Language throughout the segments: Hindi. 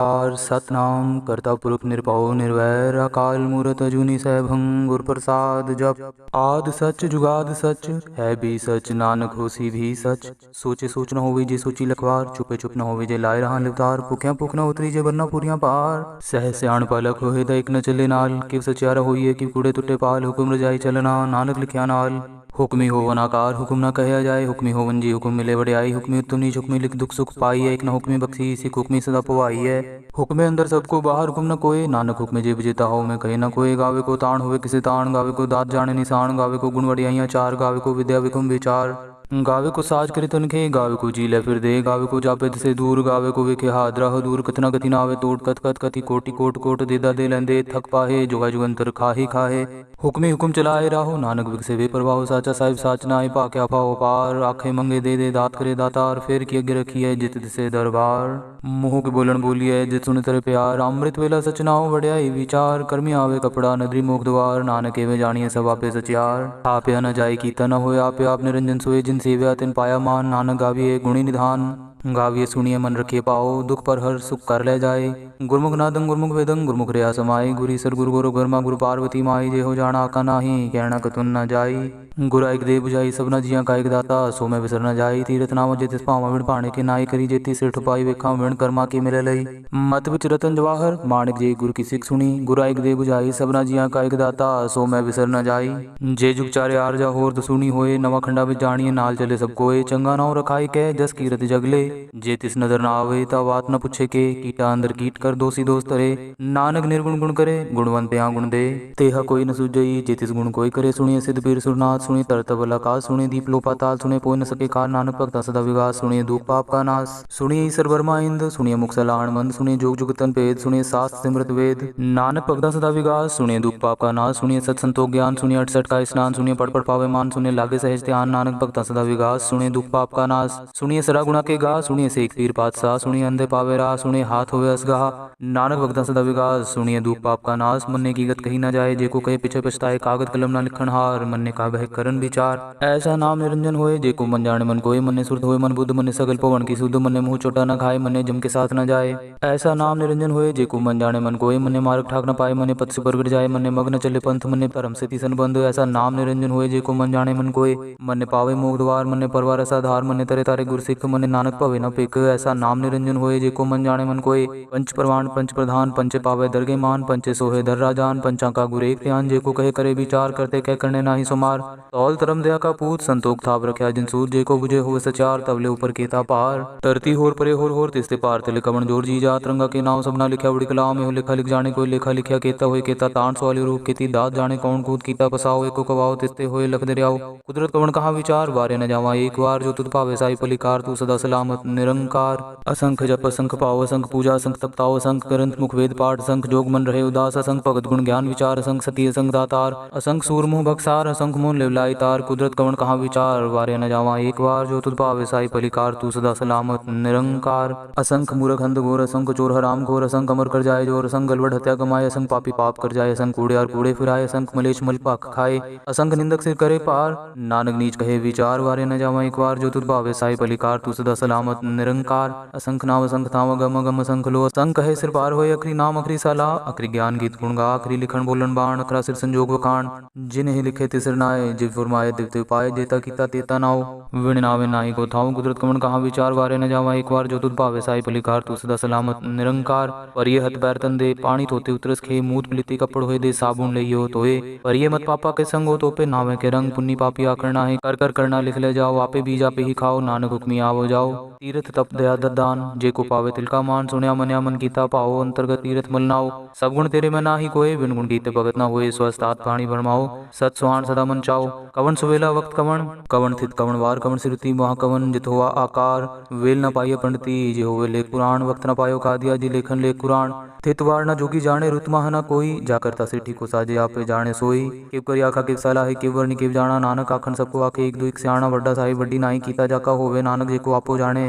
और सतनाम करता पुरख निरभउ निर्वैर अकाल मूरत अजूनी सैभं गुर प्रसाद जप। आद सच जुगाद सच है भी सच नानक होसी भी सच। सोचे सोच न होवे जे सोची लखवार चुपे चुप न होवे जे लाए रहा लिवतार। भुख्या भूख न उतरी जे बरना पूरियां पार। सह सियाण पलक होए द एक न चले नाल किव सचियारा होइए कि कूड़े टुटे पाल। हुक्म रजाई चलना नानक लिखिया नाल। हुक्मी होवन आकार हुक्म न कहया जाए। हुक्मी होवन जी हुक्म मिले वड्याई। हुक्मी उत्तम नीच हुक्मी लिख दुख सुख पाई है। एक न हुक्मी बख्शी सिख हुक्मी सदा पवाई है। हुक्मे अंदर सबको बाहर हुक्म न कोय नानक हुक्मे जे विजेता हो मैं कहे न कोय। गावे को ताण होवे किसे ताण गावे को दात जाने निशान। गावे को गुण वड्याइयां चार गावे को विद्या विकुम विचार। गावे को साज करे तनखे गावे को जी ले फिर दे। गावे को जापे से दूर गावे को विखे हादरा हो दूर। कतना गति नावे तोड़ कत कत कति कोटि कोट कोट देदा दे लेंदे थक पाहे जुगा जुगंतर खाही खाहे। हुक्मी हुक्म चलाए राहो नानक विकसे वे प्रभाव। साचा साहिब साच नाय पाक्या पाओ पार। आखे मंगे दे दे दात करे दातार। फेर की अगे रखी है जित दिसे दरबार। मुँह के बोलन बोलिए जित सुन तेरे प्यार। अमृत वेला सच नाओ वड्याई विचार। कर्मी आवे कपड़ा नदरी मोख द्वार। नानक एवे जानिए सब आपे सचियार। आपया न जाय कीता न होय आपे आप निरंजन सोए। जिन सेव्या तिन पाया मान नानक गाविए गुणी निधान। गाविए सुनिए मन रखिए पाओ दुख पर हर सुख कर ले जाए। गुरमुख नादं गुरमुख वेदं गुरमुख रिया समाई। गुरी सर गुरु गुरु गरमा गुरु पार्वती माई। जे हो जाना आका नाही कहना कतुन न जाई। गुर एक दे बुझाई सब न जिया का एक दाता सो मैं विसर न जाई। तीरथ नाम जे तिस पावा विण पाणे के नाई। करी जेती सिर ठुपाई वेखा विण कर्मा के मिले लई। मत विच रतन जवाहर माणिक जे गुरु की सिख सुनी। गुर एक दे बुझाई सब न जिया का एक दाता सो मैं विसर न जाई। जे जुग चारे आरजा होर दसुनी होए। नवा खंडा विच जानिए नाल चले सब कोय। चंगा नाव रखाई के जस कीरत जगले। जे तिस नदर न आवे ता बात न पूछे के। कीटा अंदर कीट कर दोषी दोष तरे। नानक निर्गुण गुण करे गुणवंत यहाँ गुण दे। तेहा कोई न सुझई जे तिस गुण कोई करे। सुनिए सिद्ध पीर सुरनाथ सुनिए तरत बल आकाश। सुनिए दीप लो पाताल सुनिए पोय न सके कार। नानक भक्ता सदा विगास सुनिए दुख पाप का नाश। सुनिए ईसर वर्मा इंद सुनिए मुख सलाहण मंद। सुनिए जोग जुगतन भेद सुनिए शास्त्र सिमृत वेद। नानक भक्ता सदा विगास सुनिए दुख पाप का नाश। सुनिए सत संतोष ज्ञान सुनिए 68 का स्नान। सुनिए पढ़ पढ़ पावे मान सुनिए लागे सहज ध्यान। नानक भक्ता सदा विगास सुनिए दुख पाप का नाश। सुनिए सरा गुणा के गा सुनिए सेख पीर पातशाह। सुनिए अंधे पावे राह सुनिए हाथ होवे असगाह। नानक भक्ता सदा विगास सुनिए दुख पाप का नाश। मन्ने की गत कही न जाए जेको कहे पिछे पछताए। कागद कलम न लिखण हार मन्ने का बह करन विचार। ऐसा नाम निरंजन होए जेको मन जाने मन कोय। मन्ने सुरत होए मन बुद्ध मन्ने सगल पवन की सुध। मन्ने मुँह चोटा न खाए मन्ने जम के साथ न जाए। ऐसा नाम निरंजन होए जेको मन जाने मन कोय। मन्ने मार्ग ठाक न पाए मन्ने पथ से परगट जाए। मन्ने मग्न चले पंथ मन्ने धर्म से तीसन बंध। ऐसा नाम निरंजन होए जेको मन जाने मन कोय। मन्ने पावे मोक्ष द्वार मन्ने परवार ऐसा धार। मन्ने तरे तारे गुर सिख मन्ने नानक पवे न पिक। ऐसा नाम निरंजन होए जेको मन जाने मन कोय। पंच प्रमाण पंच प्रधान पंचे पावे दरगे मान। पंचे सोहे दर राजान पंचा का गुर एक ध्यान। जेको कहे करे विचार करते कह करने नाही सुमार। तौल धर्म दया का पूत संतोख थाप रख्या जिन सूर। जेको बुझे हो सचार तवले ऊपर केता पार। तरती होर परे होर तिस्ते पार तिले कवन जोर जी जा। तिरंगा के नाम सबना लिखा बड़ी कलाम में हो लिखा लिख जाने कोई। लेखा लिखा केता होए केता ताण सवाली रूप केती दात जाने कौन कूद कीता पसाओ। एको कवाओ तिस्ते होए लख दरियाओ। कुदरत कवन कहा विचार बारे न जावा एक बार। जो तुद पावे साई पलिकार तू सदा सलामत निरंकार। असंख जप असंख पाओ असंख पूजा असंख तपताओ। असंख ग्रंथ मुख वेद पाठ असंख जोग मन रहे उदास। असंख भगत गुण ज्ञान विचार असंख सती असंख दातार। असंख सूर मुँह बक्सार असंख मोन लेवलाई तार। कुदरत कवन कहा विचार वारे न जावा एक बार। जो तुद पावे साई पलिकार तू सदा सलामत निरंकार। असंख मूरख अंध घोर असंख चोर हराम घोर। असंख अमर कर जाए जोर असंख गलवड हत्या कमाए। असंख पापी पाप कर जाए असंख कूड़े और कूड़े फिराए। असंख मलेच मल पाख खाए असंख निंदक सिर करे पार। नानक नीच कहे विचार वारे न जावा एक बार। जो तुद पावे साई पलिकार तू सदा सलामत निरंकार। असंख नाम असंख थाम गम गम असंख लो। असंख कहे सिर पार होए अखरी नाम अखरी सला। अखरी ज्ञान गीत गुण गा अखरी लिखण बोलन बाण। अखरा सिर संजोग वखाण जिन्हें लिखे तिसर नाय। जिव फुरमाए दिव तिव पाए। जेता कीता तेता नाव विण नावे नाही को थाऊ। कुदरत कवन कहा विचार वारे न जावा एक बार। जो तुद पावे साई पलिकार तू सदा सलामत निरंकार। परिये हथ पैर तन दे पानी धोते उतरस खे। मूत पलिति कपड़ होए दे साबुन लइयो तोए। परिये मत पापा के संग हो तोपे नावे के रंग। पुन्नी पापी आकरना है कर कर करना लिख ले जाओ। आपे बीज आपे ही खाओ नानक हुक्मी आवो जाओ। तीर्थ तप दया ददान जेको पावे तिलका मान। सुनया मन्या मन कीता पाओ अंतर्गत तीर्थ मलनाओ। सब गुण तेरे में नाही कोय बिन गुण कीते भगत ना होए। स्वस्थ आत पाणी भरमाओ सत सुहान सदा मन चाओ। कवन सुवेला वक्त कवन कवन थित कवन वार। कवन सिरुति वहाँ कवन जित हुआ आकार। वेल न पाइय पंडिती जे होवे लेख पुराण। वक्त न पायो कादिया जी लेखन लेख कुरान। थित वार न जोगी जाने रुत माह न कोई। जा करता सिठी को साजे आपे जाने सोई। किव करी आखा किव सलाह है किव वर्णि किव जाना। नानक आखन सबको आखे एक दो एक स्याणा। वड्डा साहिब वड्डी नाही कीता जाका होवे नानक जेको आपो जाने।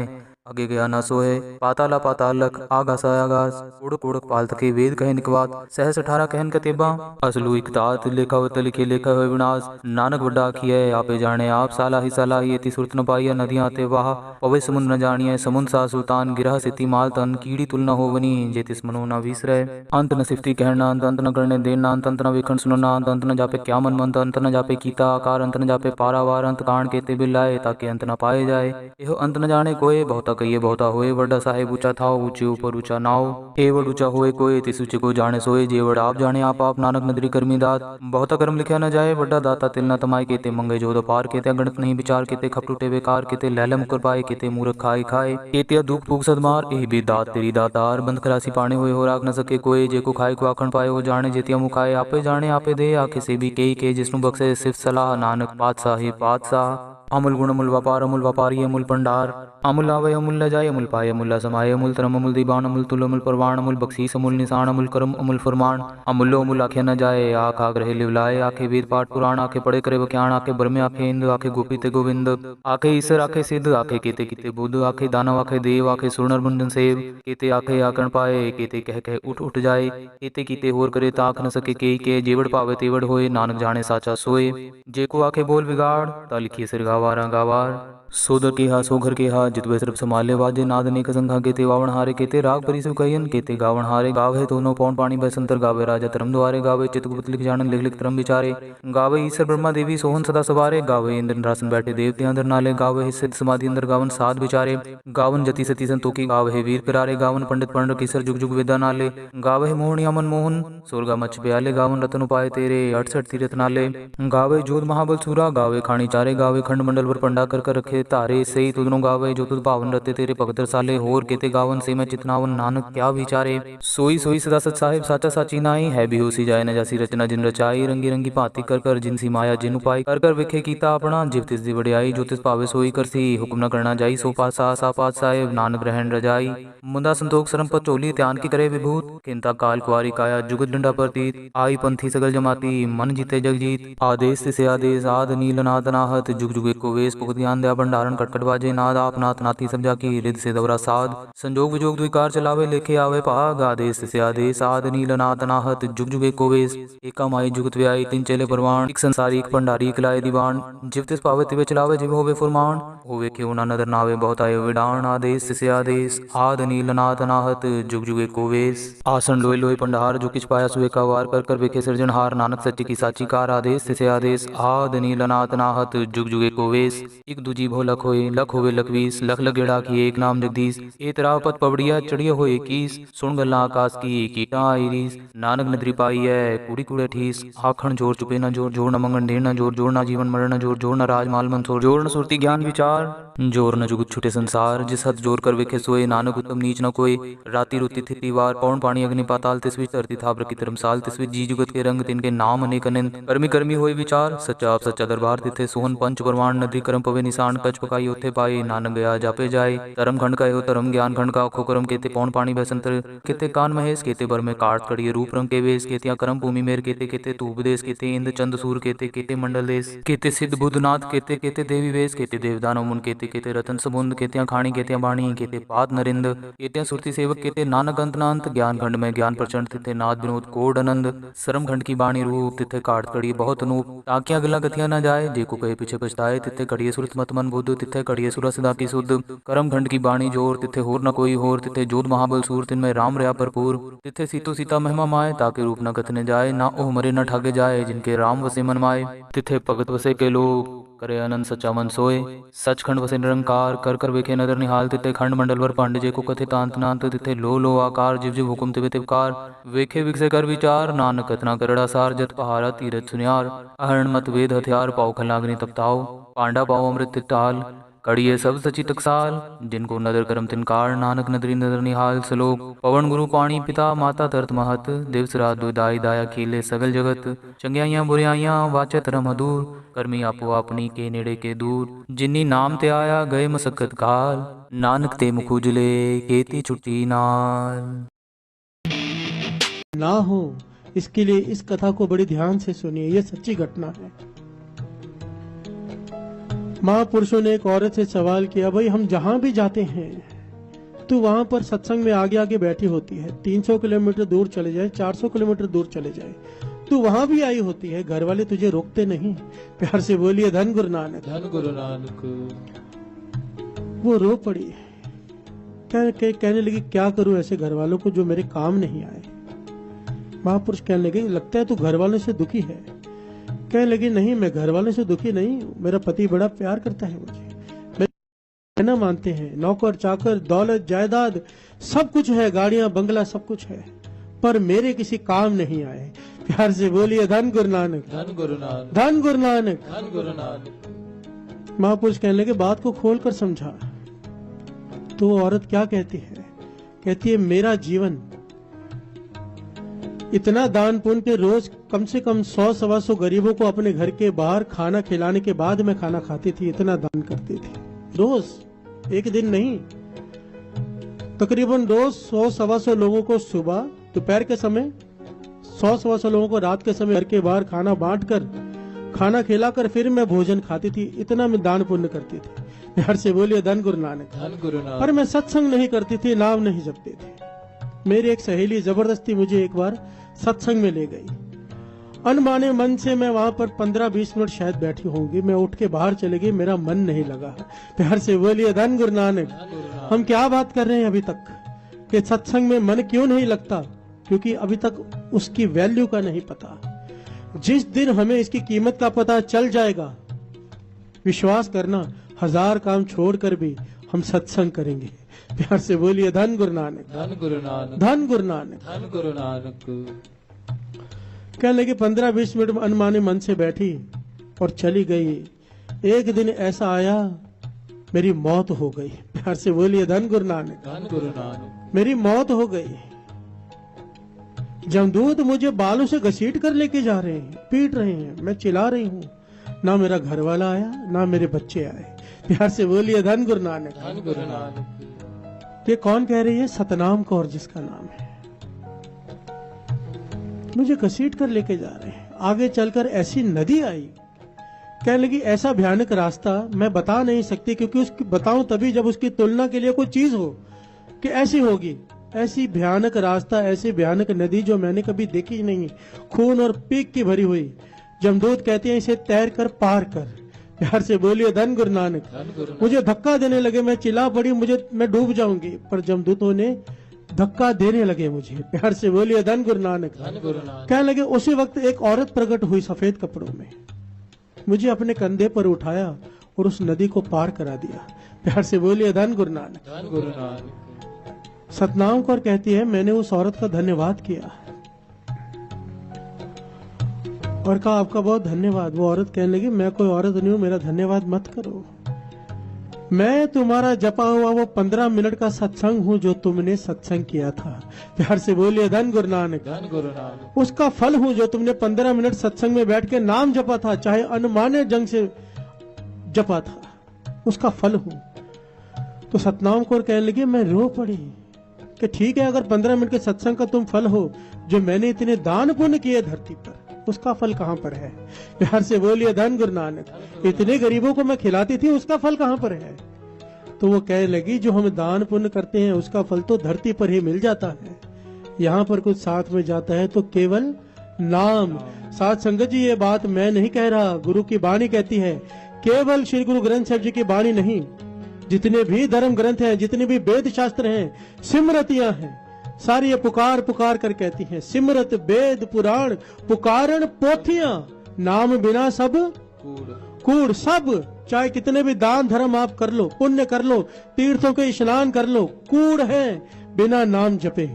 आगे गया न सोए। पाताला पाताल लख आगास आगास, उड़क उड़क पाल थके वेद कहे निकवात, सहस 18 कहन कतेबा, असलू इकतात लेखावत लिखे लेखा हुए विनाश, नानक वड्डा आखिए आपे जाने आप, साला ही एति सुरत न पाइया, नदियां आते वाह पवे समुद्र न जानिए, समुद्र सा सुल्तान गिरह सिति माल तन, कीड़ी तुल न होवनी जेतिस मनो न विसरे, अंत न सिफती कहना अंत न करने देना अंत न वेखण सुनना अंत न जापे क्या मन मंत अंत न जापे कीता आकार अंत न जापे पारावार, अंत कांड केते बिलाए ताकि अंत न पाए जाए, एहो अंत न जाने कोई, बहुता कहिए बहुता होए, वड्डा साहेब ऊंचा था ऊंचे ऊपर ऊंचा नाव, एवड ऊंचा होए कोई तिस ऊंचे को जाने सोए, जेवड आप जाने आप नानक नदरी कर्मी दात, बहुता कर्म लिखा न जाए, वड्डा दाता तिल न तमाय, केते मंगे जोध पार, केते गणित नहीं विचार, केते खप टूटे बेकार, केते लैला मुकर पाए, केते मूर्ख खाए खाए, केते दुख फूक सदमार, एह भी दात तेरी दातार, बंद खलासी पाने हुए हो राख न सके कोई, जेको खाए को आखण पाए हो जाने, जेतिया मुखाए आपे जाने आपे दे, आखे से भी के जिसनु बख्शे सिर्फ सलाह, नानक पातशाह ही पातशाह, अमुल गुण अमुल व्यापारी अमुल पंडार, अमुल आवे अमुल ल जाए अमुल पाए अमुल समाये, अमुल तरम अमुल दीवान अमुल तुल अमुल परवान, अमुल बख्शीस अमुल निशान, अमुल करम अमुल फरमान, अमुल्लो अमुल आखे न जाए, आख आग्रह लिवलाए, आखे वेद पाठ पुराण, आखे पढ़े करे बख्याण, आखे ब्रह्म आखे इंद्र, आखे गोपी ते गोविंद, आखे ईश्वर आखे सिद्ध, आखे केते किते बुद्ध, आखे दानव आखे देव, आखे सुरनर बंधन सेव, केते आखे आकण पाए, केते कह कह उठ जाए, केते कीते होर करे ताक न सके के जेवड़ पावे तेवड़ होए, नानक जाने साचा सोए, जेको आखे बोल बिगाड़ ता लिखिए सिर गावारा गावार, सोदर के हा सोघर के हा जितवे सिर्फ संभाले वाजे, नाद ने कसंघा केते वावण हारे, केते राग परिसु कहियन, केते गावण हारे, गावे तो नो पौन पानी बसंतर, गावे राजा तरम द्वारे, गावे चितगुप्त लिख जानन लिख लिख तरम विचारे, गावे ईश्वर ब्रह्मा देवी सोहन सदा सवारे, गावे इंद्र रासन बैठे देवते अंदर नाले, गावे सिद्ध समाधि अंदर गावन साध विचारे, गावन जति सती संतोखी, गावे वीर पिरारे, गावन पंडित पंड किसर जुग जुग वेदा नाले, गावे मोहन यामन मोहन सुरगा मच प्याले, गावन रतन उपाय तेरे 68 तीरथ नाले, गावे जोध महाबल सूरा, गावे खानी चारे, गावे खंड मंडल पर पंडा कर रखे तारे, सही तुदनो गावे जो तुद पावन रते तेरे भगत साले, होर केते गावन से मैं चितनावन, नानक क्या विचारे, सोई सोई सदा सच साहिब साचा साची नाई, है भी होसी जाए न जासी रचना जिन रचाई, रंगी रंगी भांति कर कर जिनसी माया जिन उपाय, कर कर विखे कीता अपना, जिव तिस दी वड्याई, जो तिस पावे सोई करसी, हुक्म न करना जाई, सो पासा सा पात साहेब नानक ग्रहण रजाई, मुंदा संतोख सरम पर चोली त्यान की करे विभूत, किंता काल कुआरी काया जुगत डंडा प्रतीत, आई पंथी सगल जमाती मन जीते जगजीत, आदेश से आदेश आद नील नाद नाहत, जुग जुग एको वेश पुग ध्यान दया भंडारण कटकट बाजे, नाद आप नाथ नाती सब जाकी, रिद से दवरा साध, संजोग विजोग द्विकार चलावे, लेखे आवे भाग, आदेश से आदेश आद नील नाद नाहत, जुग जुग एको वेश, एका माई जुगत व्याई, तीन चेले परवान, एक संसारी एक भंडारी एक लाए दीवान, जिव तिस पावे तिवे चलावे, जिव होवे फुरमान, होवे क्यों ना नदर नावे बहुत आये विडान, आदेश से आदेश आद नील नाद नाहत, जुग जुग एको वेश, आसन लोय लोय पंडार, जो किछ पाया सुए का वार, कर कर वेखे सृजनहार, नानक सत्य की साची कार, आदेश से आदेश आद नील नाद नाहत, जुग जुग एको वेश, एक दूजी भो लख होवे लखवीस, लख लगेड़ा की एक नाम जगदीश, ए तराव पत पवड़िया चढ़िया हो इक्कीस, सुन गल्ला आकाश की कीटा आईरीस, नानक नदरी पाई है कूड़ी कूड़े ठीस, आखण जोर चुपे न जोर जोर न मंगन ढेर न जोर जोर न जीवन मरण न जोर जोर न राज माल मंसोर, जोर न सुरती ज्ञान विचार, जोर न जुगत छुटे संसार, जिस हद जोर कर वेखे सोए, नानक उत्तम नीच न कोई, राति रुति थिति वार, पौन पानी अग्नि पाताल, तिसवी धरती थापर की धर्मसाल, तिसवी जी जुगत के रंग, तिनके नाम अनेक अनंत, कर्मी कर्मी होए विचार, सच्चा आप सच्चा दरबार, तिथे सोहन पंच परवान, नदी करम पवे निशान, कच पकाई उथे पाई, नानक गया जापे जाए, धर्म खंड का एहो धर्म ज्ञान खंड का खो करम, केते पौन पानी बसंतर, केते कान महेश, केते बर में काट कड़िए रूप रंग के वेश, केतिया करम भूमि मेर, केते केते तू उपदेश, केते इंद्र चंद सूर, केते केते मंडल देश, केते सिद्ध बुद्धनाथ, केते केते देवी वेश, केते देवदानव मुन, केते केते रतन समुंद, केतिया खाणी केतिया बाणी, केते पाद नरिंद, केतिया सुरती सेवक, केते नानक अंत नांत, ज्ञान खंड में ज्ञान प्रचंड, तिथे नाद विनोद कोड आनंद, सरम खंड की बाणी रूप, तिथे काट कड़िए बहुत अनूप, टाकिया गला गतिया न जाए, जेको कहे पीछे पछताए, तिथे कड़िए सुरत मत मन बुद्ध, तिथे कड़िए सुरा सदा की शुद्ध, करम खंड की बाणी जोर, तिथे होर न कोई होर, तिथे जोध महाबल सूर, तिनमें राम रया भरपूर, तिथे सीतो सीता महिमा माए, ताके रूप न कथने जाए, ना ओह मरे न ठागे जाए, जिनके राम वसे मन माए, तिथे भगत वसे के लोग, करे अनंत सच्चा मन सोए, सचखंड वसे निरंकार, कर कर वेखे नदर निहाल, तिथे खंड मंडल वर पांडे, जेको कथे तांत नांत, तिथे लो लो आकार, जिव जिव हुकुम तिवे तिवकार, वेखे विकसे कर विचार, नानक कथना करड़ा सार, जत पहारा तीरथ सुनियार, अहरण मत वेद हथियार, पाओ खलाग्नि तपताओ, पांडा पाओ अमृत तिटाल, कड़िए सब सची टकसाल, जिनको नदर करम तिनकार, नानक नदरी नदर निहाल, सलोक पवन गुरु पाणी पिता माता तरत महत, दिवस रात दुदाई दाया खेले सगल जगत, चंग्याइयां बुराइयां वाचे तरम अदूर, कर्मी आपो अपनी के नेड़े के दूर, जिन्नी नाम ते आया गए मसक्कत काल, नानक ते मुख उजले केती छुट्टी नाल। ना हो इसके लिए इस कथा को बड़े ध्यान से सुनिए, यह सच्ची घटना है। महापुरुषों ने एक औरत से सवाल किया, भाई हम जहां भी जाते हैं तू वहां पर सत्संग में आगे आगे बैठी होती है, 300 किलोमीटर दूर चले जाए, 400 किलोमीटर दूर चले जाए, तू वहां भी आई होती है, घर वाले तुझे रोकते नहीं। प्यार से बोलिए धन गुरु नानक, धन गुरु नानक। वो रो पड़ी, कहने लगी क्या करूं ऐसे घर वालों को जो मेरे काम नहीं आए। महापुरुष कहने लगे लगता है तू घर वालों से दुखी है। कहने लगी नहीं, मैं घर वालों से दुखी नहीं हूं, मेरा पति बड़ा प्यार करता है मुझे, मेरे ना मानते हैं, नौकर चाकर दौलत जायदाद सब कुछ है, गाड़ियां बंगला सब कुछ है, पर मेरे किसी काम नहीं आए। प्यार से बोलिए धन गुरु नानक, धन गुरु नानक, धन गुरु नानक, धन गुरु नानक। महापुरुष कहने लगे बात को खोल कर समझा। तो वो औरत क्या कहती है, कहती है मेरा जीवन इतना दान पुण्य के रोज कम से कम 100-125 गरीबों को अपने घर के बाहर खाना खिलाने के बाद मैं खाना खाती थी, इतना दान करती थी रोज, एक दिन नहीं, तकरीबन रोज 100-125 लोगों को सुबह दोपहर के समय, 100-125 लोगों को रात के समय घर के बाहर खाना बांटकर खाना खिलाकर फिर मैं भोजन खाती थी, इतना मैं दान पुण्य करती थी। प्यार से बोलिए धन गुरु नानक, धन गुरु नानक। पर मैं सत्संग नहीं करती थी, नाम नहीं जपती थी। मेरी एक सहेली जबरदस्ती मुझे एक बार सत्संग में ले गई, अनमाने मन से मैं वहां पर 15-20 मिनट शायद बैठी होंगी, मैं उठ के बाहर चले गई, मेरा मन नहीं लगा। प्यार से बोलिए धन गुरु नानक। हम क्या बात कर रहे हैं अभी तक कि सत्संग में मन क्यों नहीं लगता, क्योंकि अभी तक उसकी वैल्यू का नहीं पता। जिस दिन हमें इसकी कीमत का पता चल जाएगा, विश्वास करना 1000 काम छोड़कर भी हम सत्संग करेंगे। प्यार से बोलिए धन गुरु नानक, धन गुरु नानक, धन गुरु नानक, धन गुरु नानक। कहने लगी 15-20 मिनट अनमाने मन से बैठी और चली गई। एक दिन ऐसा आया मेरी मौत हो गई। प्यार से बोलिए धन गुरु नानक, धन गुरु नानक। मेरी मौत हो गई। जमदूत मुझे बालों से घसीट कर लेके जा रहे हैं, पीट रहे हैं, मैं चिल्ला रही हूँ, ना मेरा घर वाला आया ना मेरे बच्चे आए। प्यार से बोलिए धन गुरु नानक, धन गुरु नानक। ये कौन कह रही है, सतनाम कौर जिसका नाम है, मुझे घसीट कर लेके जा रहे हैं। आगे चलकर ऐसी नदी आई, कहने लगी ऐसा भयानक रास्ता मैं बता नहीं सकती, क्योंकि उसकी बताऊं तभी जब उसकी तुलना के लिए कोई चीज हो कि ऐसी होगी। ऐसी भयानक रास्ता, ऐसी भयानक नदी जो मैंने कभी देखी ही नहीं, खून और पीक की भरी हुई। जमदूत कहते हैं इसे तैर कर पार कर। प्यार से बोलिए धन गुरु नानक। मुझे धक्का देने लगे, मैं चिल्ला पड़ी, मैं डूब जाऊंगी, पर जमदूतों ने धक्का देने लगे मुझे। प्यार से बोलिए धन गुरु नानक। कहने लगे उसी वक्त एक औरत प्रकट हुई सफेद कपड़ों में, मुझे अपने कंधे पर उठाया और उस नदी को पार करा दिया। प्यार से बोलिए धन गुरु नानक, धन गुरु नानक। सतनाम कौर कहती है मैंने उस औरत का धन्यवाद किया और कहा आपका बहुत धन्यवाद। वो औरत कहने लगी मैं कोई औरत नहीं हूं, मेरा धन्यवाद मत करो, मैं तुम्हारा जपा हुआ वो 15 मिनट का सत्संग हूं जो तुमने सत्संग किया था। प्यार से बोलिए धन गुरु नानक, धन गुरु नानक। उसका फल हूं जो तुमने 15 मिनट सत्संग में बैठ के नाम जपा था, चाहे अनमाने ढंग से जपा था, उसका फल हूं। तो सतनाम कौर कहने लगी मैं रो पड़ी कि ठीक है, अगर 15 मिनट के सत्संग का तुम फल हो, जो मैंने इतने दान पुण्य किए धरती पर, उसका फल कहां पर है। प्यार से बोलिए धन गुरु नानक। इतने गरीबों को मैं खिलाती थी, उसका फल कहां पर है। तो वो कहने लगी जो हम दान पुण्य करते हैं उसका फल तो धरती पर ही मिल जाता है, यहाँ पर कुछ साथ में जाता है तो केवल नाम। साथ संगत जी ये बात मैं नहीं कह रहा, गुरु की बाणी कहती है, केवल श्री गुरु ग्रंथ साहिब जी की बाणी नहीं, जितने भी धर्म ग्रंथ हैं, जितने भी वेद शास्त्र हैं, सिमरतियां हैं, सारी ये पुकार पुकार कर कहती हैं, सिमरत वेद पुराण पुकारन पोथियां, नाम बिना सब कूड़। सब चाहे कितने भी दान धर्म आप कर लो, पुण्य कर लो, तीर्थों के स्नान कर लो, कूड़ है बिना नाम जपे।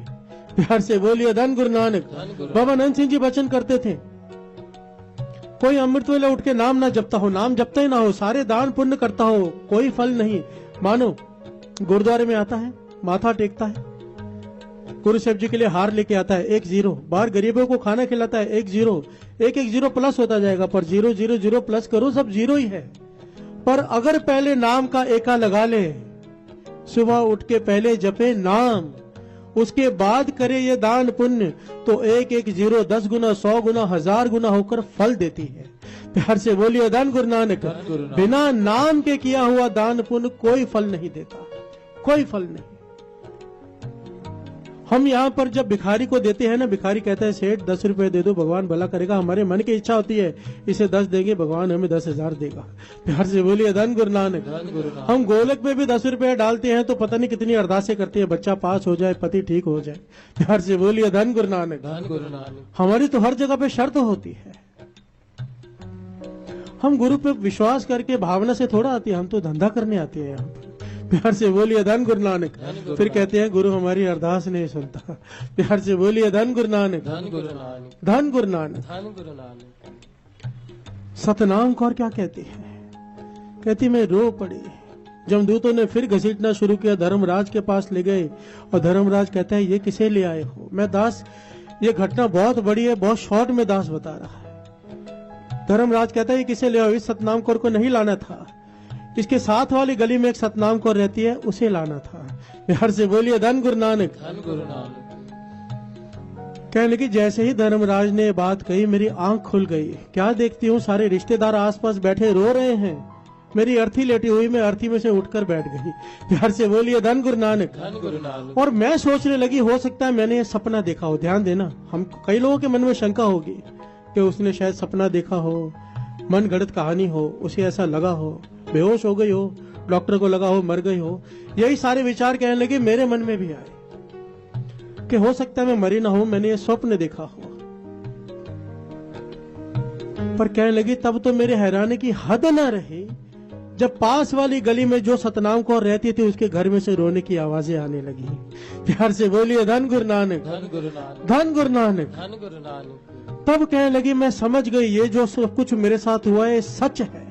प्यार से बोलिए धन गुरु नानक। बाबा नंद सिंह जी वचन करते थे, कोई अमृत वेला उठ के नाम ना जपता हो, नाम जपता ही ना हो, सारे दान पुण्य करता हो, कोई फल नहीं। मानो गुरुद्वारे में आता है, माथा टेकता है, गुरु साहब जी के लिए हार लेके आता है 1-0, बाहर गरीबों को खाना खिलाता है 1-0, 1-1-0 प्लस होता जाएगा, पर 0-0-0 प्लस करो सब 0 ही है। पर अगर पहले नाम का एका लगा ले, सुबह उठ के पहले जपे नाम, उसके बाद करे ये दान पुण्य, तो 1-1-0 10 गुना 100 गुना 1000 गुना होकर फल देती है। प्यार से बोलिए धन गुरु नानक। बिना नाम के किया हुआ दान पुण्य कोई फल नहीं देता, कोई फल नहीं। हम यहाँ पर जब भिखारी को देते हैं ना, भिखारी कहता है सेठ 10 रुपए दे दो भगवान भला करेगा, हमारे मन की इच्छा होती है इसे 10 देंगे भगवान हमें 10,000 देगा। प्यार से बोलिए धन गुरु नानक। हम गोलक में भी 10 रुपए डालते हैं तो पता नहीं कितनी अरदासें करते हैं, बच्चा पास हो जाए, पति ठीक हो जाए। प्यार से बोलिए धन गुरु नानक। हमारी तो हर जगह पे शर्त होती है। हम गुरु पे विश्वास करके भावना से थोड़ा आते हैं, हम तो धंधा करने आते हैं यहाँ पर। प्यार से बोलिए धन गुरु नानक। फिर कहते हैं गुरु हमारी अरदास नहीं सुनता। प्यार से बोलिए धन गुरु नानक। धन गुरु नानक। सतनाम कौर क्या कहती है? कहती मैं रो पड़ी। जमदूतों ने फिर घसीटना शुरू किया, धर्मराज के पास ले गए और धर्मराज कहता है ये किसे ले आए हो? मैं दास, ये घटना बहुत बड़ी है, बहुत शॉर्ट में दास बता रहा है। धर्मराज कहता है ये किसे ले आओ? इस सतनाम कौर को नहीं लाना था, इसके साथ वाली गली में एक सतनाम कौर रहती है, उसे लाना था। बिहार से बोलिए धन गुरु नानक। कहने लगी जैसे ही धर्मराज ने बात कही मेरी आंख खुल गई। क्या देखती हूँ सारे रिश्तेदार आसपास बैठे रो रहे हैं, मेरी अर्थी लेटी हुई, मैं अर्थी में से उठकर बैठ गई। बिहार से बोलिए धन गुरु नानक। और मैं सोचने लगी हो सकता है मैंने ये सपना देखा हो। ध्यान देना, हम कई लोगों के मन में शंका होगी कि उसने शायद सपना देखा हो, मन गढ़ंत कहानी हो, उसे ऐसा लगा हो, बेहोश हो गई हो, डॉक्टर को लगा हो मर गई हो। यही सारे विचार कहने लगे, मेरे मन में भी आए कि हो सकता है मैं मरी ना हूं, मैंने ये स्वप्न देखा हो। पर कहने लगी तब तो मेरे हैरानी की हद न रही जब पास वाली गली में जो सतनाम कौर रहती थी उसके घर में से रोने की आवाजें आने लगी। प्यार से बोलिए धन गुरु नानक। धन गुरु नानक। तब कहने लगी मैं समझ गई ये जो सब कुछ मेरे साथ हुआ है सच है,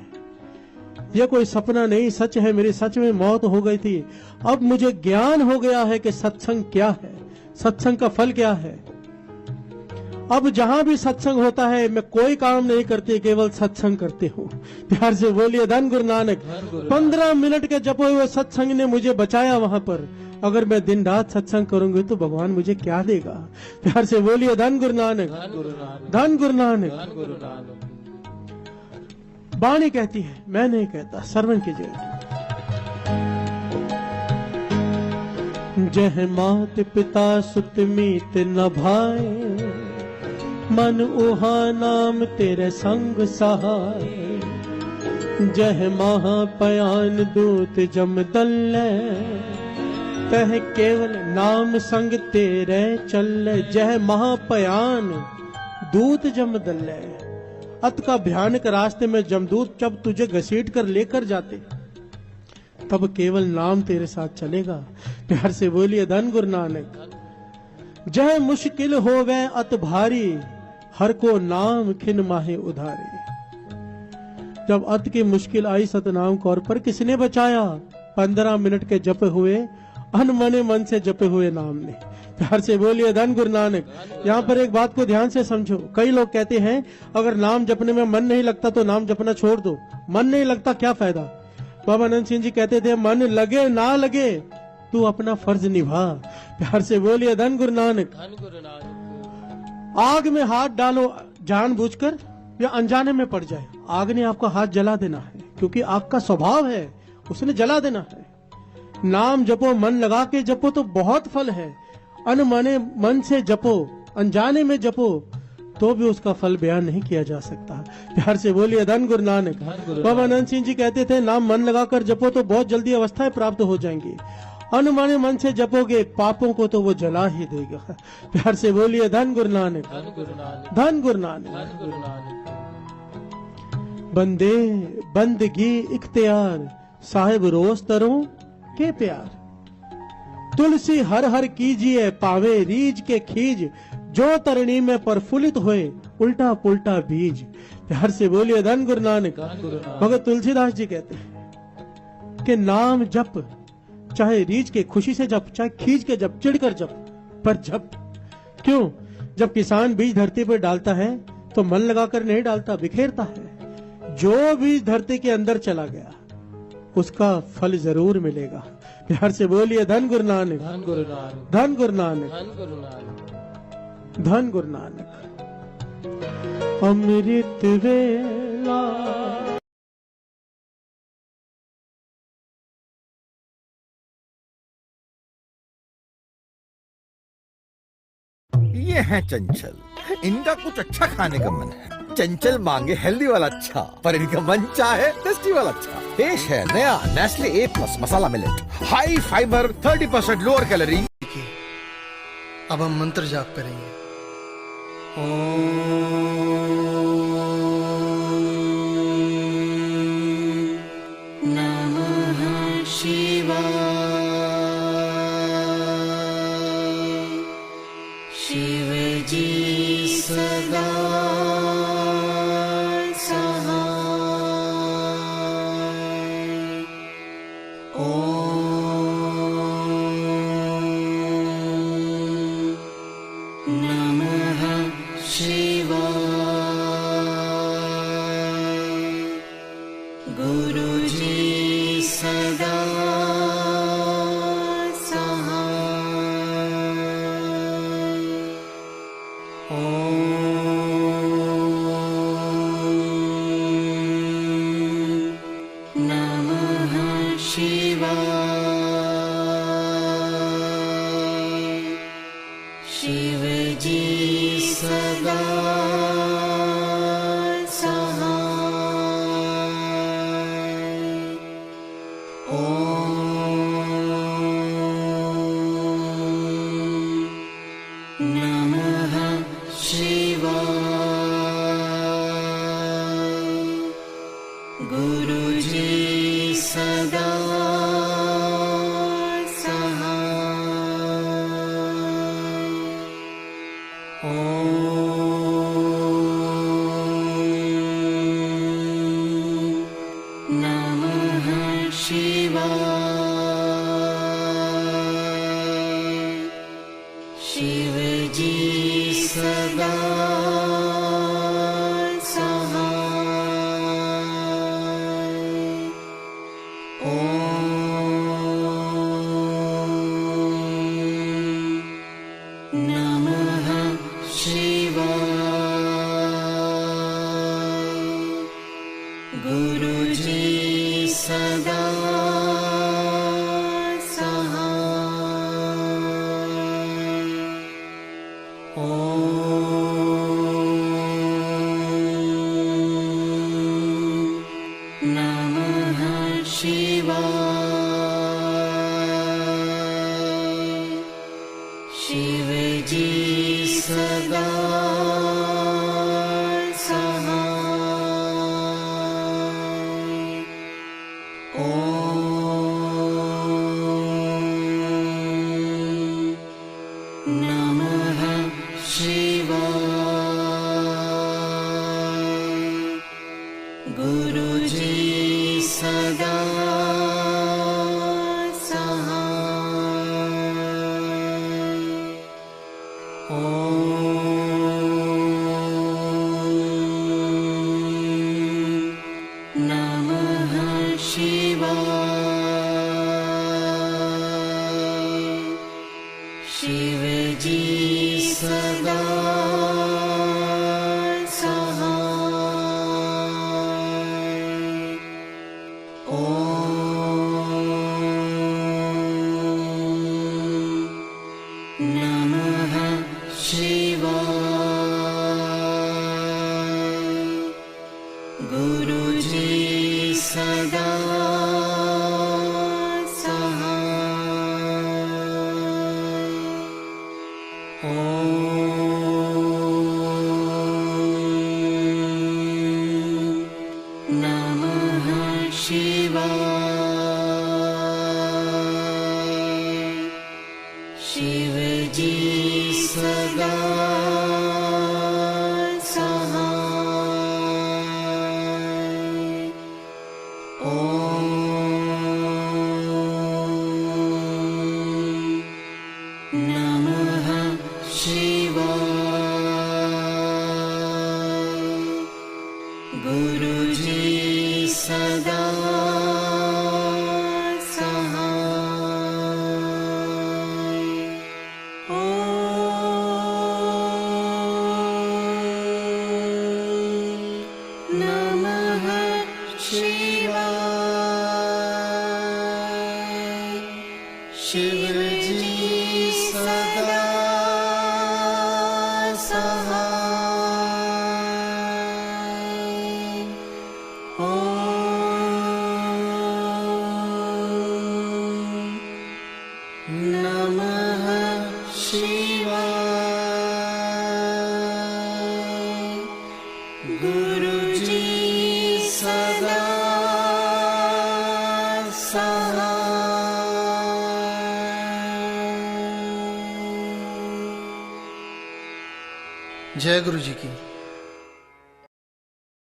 ये कोई सपना नहीं, सच है, मेरी सच में मौत हो गई थी। अब मुझे ज्ञान हो गया है कि सत्संग क्या है, सत्संग का फल क्या है। अब जहां भी सत्संग होता है मैं कोई काम नहीं करती, केवल सत्संग करती हूँ। प्यार से बोलिए धन गुरु नानक। 15 मिनट के जपे हुए सत्संग ने मुझे बचाया वहां पर। अगर मैं दिन रात सत्संग करूंगी तो भगवान मुझे क्या देगा? प्यार से बोलिए धन गुरु नानक। धन गुरु नानक। बाणी कहती है, मैं नहीं कहता, श्रवण कीजिए। जह मात पिता सुत मीत न भाए, मन उहा नाम तेरे संग सहाय। जह महापयान दूत जम दल्ले, तह केवल नाम संग तेरे चल। जह महापयान दूत जम दल्ले, अत का भयानक रास्ते में जमदूत जब तुझे घसीट कर लेकर जाते तब केवल नाम तेरे साथ चलेगा। प्यार से बोलिए धन गुरु नानक। जह मुश्किल हो वह अत भारी, हर को नाम खिन माहे उधारे। जब अत की मुश्किल आई सतनाम कौर पर किसने बचाया? 15 मिनट के जपे हुए, अनमने मन से जपे हुए नाम ने। प्यार से बोलिए धन गुरु नानक। यहाँ पर एक बात को ध्यान से समझो। कई लोग कहते हैं अगर नाम जपने में मन नहीं लगता तो नाम जपना छोड़ दो। मन नहीं लगता क्या फायदा? बाबा आनंद सिंह जी कहते थे मन लगे ना लगे तू अपना फर्ज निभा। प्यार से बोलिए धन गुरु नानक। आग में हाथ डालो जानबूझकर या अनजाने में पड़ जाए, आग ने आपका हाथ जला देना है, क्योंकि आग का स्वभाव है, उसने जला देना है। नाम जपो, मन लगा के जपो तो बहुत फल है। अनमने मन से जपो, अनजाने में जपो तो भी उसका फल बयान नहीं किया जा सकता। प्यार से बोलिए धन गुरु नानक। बाबा आनंद सिंह जी कहते थे नाम मन लगाकर जपो तो बहुत जल्दी अवस्थाएं प्राप्त हो जाएंगी। अनमने मन से जपोगे पापों को तो वो जला ही देगा। प्यार से बोलिए धन गुरु नानक। धन गुरु नानक। बंदे बंदगी इख्तियार, साहिब रोज तरों के प्यार। तुलसी हर हर कीजिए, पावे रीज के खीज। जो तरणी में प्रफुल्लित हुए, उल्टा पुल्टा बीज। प्यार से बोलिए धन गुरु नानक। भगत तुलसीदास जी कहते हैं कि नाम जप, चाहे रीझ के खुशी से जप, चाहे खींच के जप, चिढ़कर जप, पर जप। क्यों? जब किसान बीज धरती पर डालता है तो मन लगाकर नहीं डालता, बिखेरता है। जो बीज धरती के अंदर चला गया उसका फल जरूर मिलेगा। प्यार से बोलिए धन गुरु नानक। धन गुरु नानक। धन गुरु नानक। धन गुरु नानक। धन गुरु नानक। अमृत वेला ये हैं चंचल, इनका कुछ अच्छा खाने का मन है। चंचल मांगे हेल्दी वाला अच्छा, पर इनका मन चाहे टेस्टी वाला अच्छा। पेश है नया Nestle A+ masala millet, high fibre, 30% lower calorie. अब हम मंत्र जाप करेंगे। नमः शिवाय। शिव जी सदा सदा सहाय। जय गुरु जी की।